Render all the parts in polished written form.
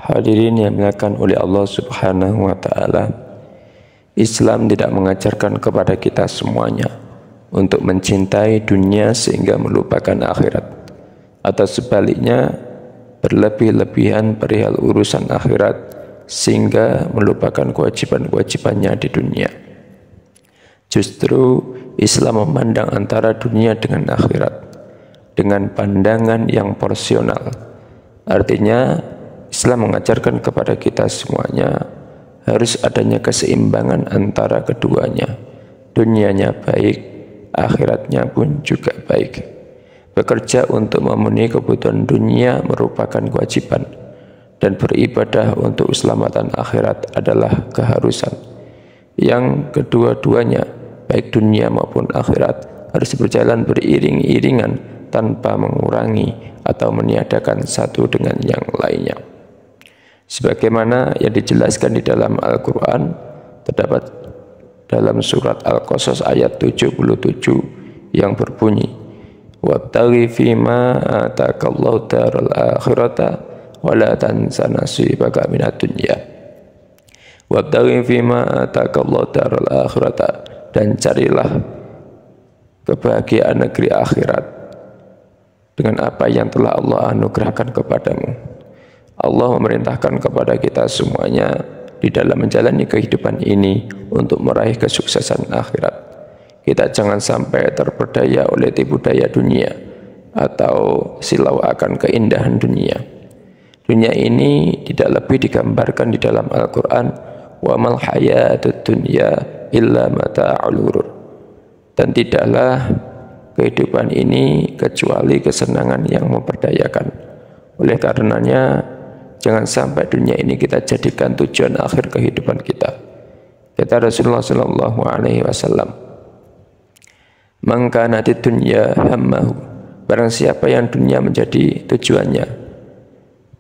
Hadirin yang dimuliakan oleh Allah Subhanahu wa Ta'ala, Islam tidak mengajarkan kepada kita semuanya untuk mencintai dunia sehingga melupakan akhirat, atau sebaliknya berlebih-lebihan perihal urusan akhirat sehingga melupakan kewajiban-kewajibannya di dunia. Justru Islam memandang antara dunia dengan akhirat dengan pandangan yang porsional. Artinya Islam mengajarkan kepada kita semuanya harus adanya keseimbangan antara keduanya. Dunianya baik, akhiratnya pun juga baik. Bekerja untuk memenuhi kebutuhan dunia merupakan kewajiban, dan beribadah untuk keselamatan akhirat adalah keharusan. Yang kedua-duanya, baik dunia maupun akhirat, harus berjalan beriring-iringan tanpa mengurangi atau meniadakan satu dengan yang lainnya. Sebagaimana yang dijelaskan di dalam Al-Quran, terdapat dalam surat Al-Qasas ayat 77 yang berbunyi, "Wabtaghi fima atakallahu daral akhirata wa la tansa nasibaka minad dunya." Wabtaghi fima atakallahu daral akhirata, dan carilah kebahagiaan negeri akhirat dengan apa yang telah Allah anugerahkan kepadamu. Allah memerintahkan kepada kita semuanya di dalam menjalani kehidupan ini untuk meraih kesuksesan akhirat. Kita jangan sampai terperdaya oleh tipu daya dunia atau silau akan keindahan dunia. Dunia ini tidak lebih digambarkan di dalam Al-Quran, wa mal hayatud dunya illa mata'ul ghurur. Dan tidaklah kehidupan ini kecuali kesenangan yang memperdayakan. Oleh karenanya, jangan sampai dunia ini kita jadikan tujuan akhir kehidupan kita. Kata Rasulullah sallallahu alaihi wasallam, "Man kanatid dunya hammahu," barang siapa yang dunia menjadi tujuannya,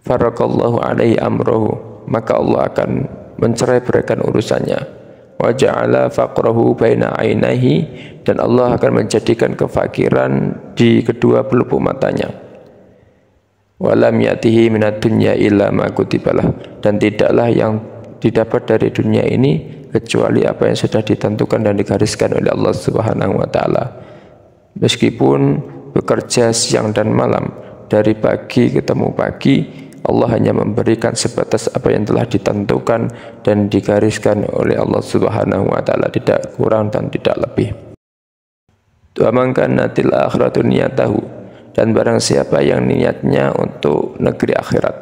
faraqallahu alaihi amrahu, maka Allah akan mencerai-beraikan urusannya. Wa ja'ala faqrahu baina ainaihi, dan Allah akan menjadikan kefakiran di kedua pelupuk matanya. Walam yatihi minad dunya illa ma kutibalah, dan tidaklah yang didapat dari dunia ini kecuali apa yang sudah ditentukan dan digariskan oleh Allah Subhanahu wa Ta'ala. Meskipun bekerja siang dan malam, dari pagi ketemu pagi, Allah hanya memberikan sebatas apa yang telah ditentukan dan digariskan oleh Allah Subhanahu wa Ta'ala, tidak kurang dan tidak lebih. Wa man kanatil akhiratu niyatahu, dan barang siapa yang niatnya untuk negeri akhirat,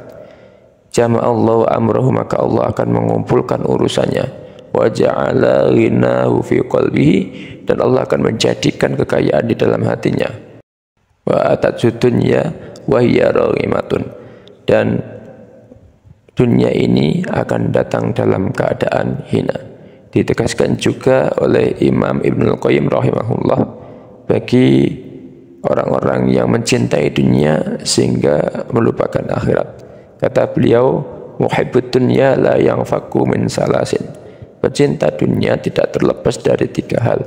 jama'allahu amrahu, maka Allah akan mengumpulkan urusannya. Wa ja'ala ghinahu fi qalbihi, dan Allah akan menjadikan kekayaan di dalam hatinya. Wa atat dunya wa hiya raghimatun, dan dunia ini akan datang dalam keadaan hina. Ditegaskan juga oleh Imam Ibnul Qayyim rahimahullah, bagi orang-orang yang mencintai dunia sehingga melupakan akhirat. Kata beliau, muhibbud dunya la yanfaku min salasin, pecinta dunia tidak terlepas dari tiga hal: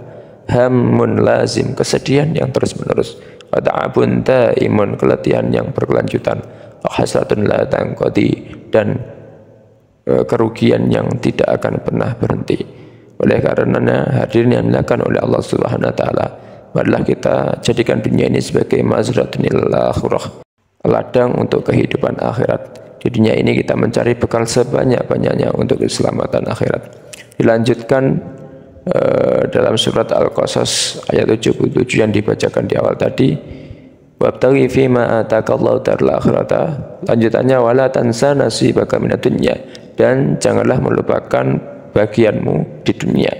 hammun lazim, kesedihan yang terus-menerus; wa ta'abun taimun, keletihan yang berkelanjutan; wa hasratun la tanqadi, dan kerugian yang tidak akan pernah berhenti. Oleh karenanya, hadirin yang dimuliakan oleh Allah Subhanahu wa Ta'ala, marilah kita jadikan dunia ini sebagai mazratun ilal akhirah, ladang untuk kehidupan akhirat. Di dunia ini kita mencari bekal sebanyak-banyaknya untuk keselamatan akhirat. Dilanjutkan dalam surat Al-Qasas ayat 77 yang dibacakan di awal tadi, wabtaghi fima atakallahu daral akhirata, lanjutannya wala tansa nasibaka minad dunya, dan janganlah melupakan bagianmu di dunia.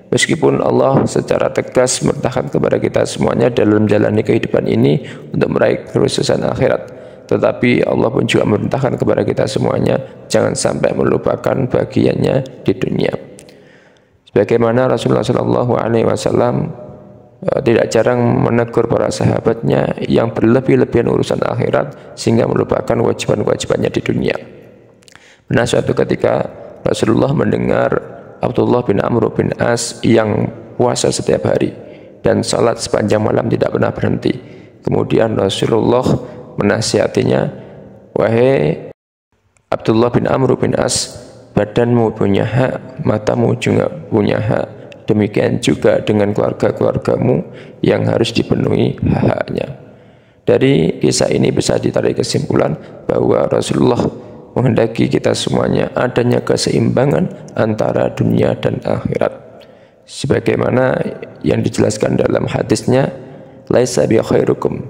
Meskipun Allah secara tegas memerintahkan kepada kita semuanya dalam menjalani kehidupan ini untuk meraih kesuksesan akhirat, tetapi Allah pun juga memerintahkan kepada kita semuanya jangan sampai melupakan bagiannya di dunia. Sebagaimana Rasulullah SAW tidak jarang menegur para sahabatnya yang berlebih-lebihan urusan akhirat sehingga melupakan kewajiban-kewajibannya di dunia. Pernah suatu ketika Rasulullah mendengar Abdullah bin Amr bin As yang puasa setiap hari dan salat sepanjang malam tidak pernah berhenti. Kemudian Rasulullah menasihatinya, "Wahai Abdullah bin Amr bin As, badanmu punya hak, matamu juga punya hak. Demikian juga dengan keluarga-keluargamu yang harus dipenuhi hak-haknya. Dari kisah ini bisa ditarik kesimpulan bahwa Rasulullah menghendaki kita semuanya adanya keseimbangan antara dunia dan akhirat. Sebagaimana yang dijelaskan dalam hadisnya, laisa bi khairukum,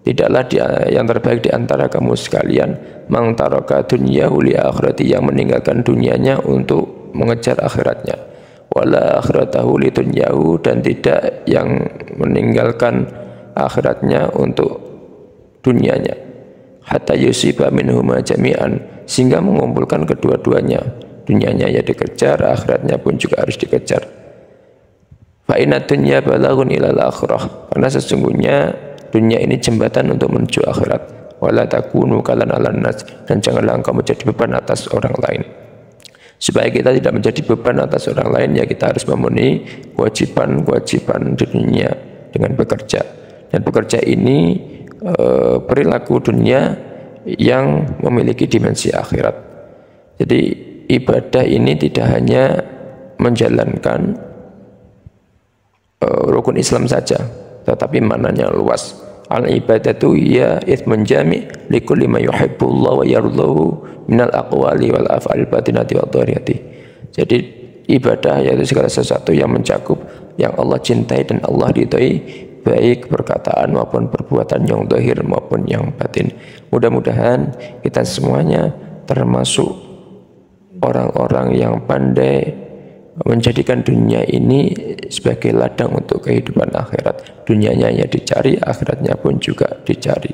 tidaklah yang terbaik di antara kamu sekalian, mang taraka dunyahu li akhirati, yang meninggalkan dunianya untuk mengejar akhiratnya, wala akhiratahu li dunyahu, dan tidak yang meninggalkan akhiratnya untuk dunianya, hatta yusiba minhuma jami'an, sehingga mengumpulkan kedua-duanya, dunianya ya dikejar, akhiratnya pun juga harus dikejar. Fa inna dunya balaghun ilal akhirah, karena sesungguhnya dunia ini jembatan untuk menuju akhirat. Wala takunu kalan alan nas, dan janganlah engkau menjadi beban atas orang lain. Supaya kita tidak menjadi beban atas orang lain, ya kita harus memenuhi kewajiban-kewajiban di dunia dengan bekerja. Dan bekerja ini perilaku dunia yang memiliki dimensi akhirat. Jadi ibadah ini tidak hanya menjalankan rukun Islam saja, tetapi maknanya luas. Al-ibadatu ya itsmun jami' likulli ma yuhibbullah wa yardahu minal aqwali wal af'al batinati wa dhariyati. Jadi ibadah yaitu segala sesuatu yang mencakup yang Allah cintai dan Allah ridhai, baik perkataan maupun perbuatan yang zahir maupun yang batin. Mudah-mudahan kita semuanya termasuk orang-orang yang pandai menjadikan dunia ini sebagai ladang untuk kehidupan akhirat. Dunianya ya dicari, akhiratnya pun juga dicari.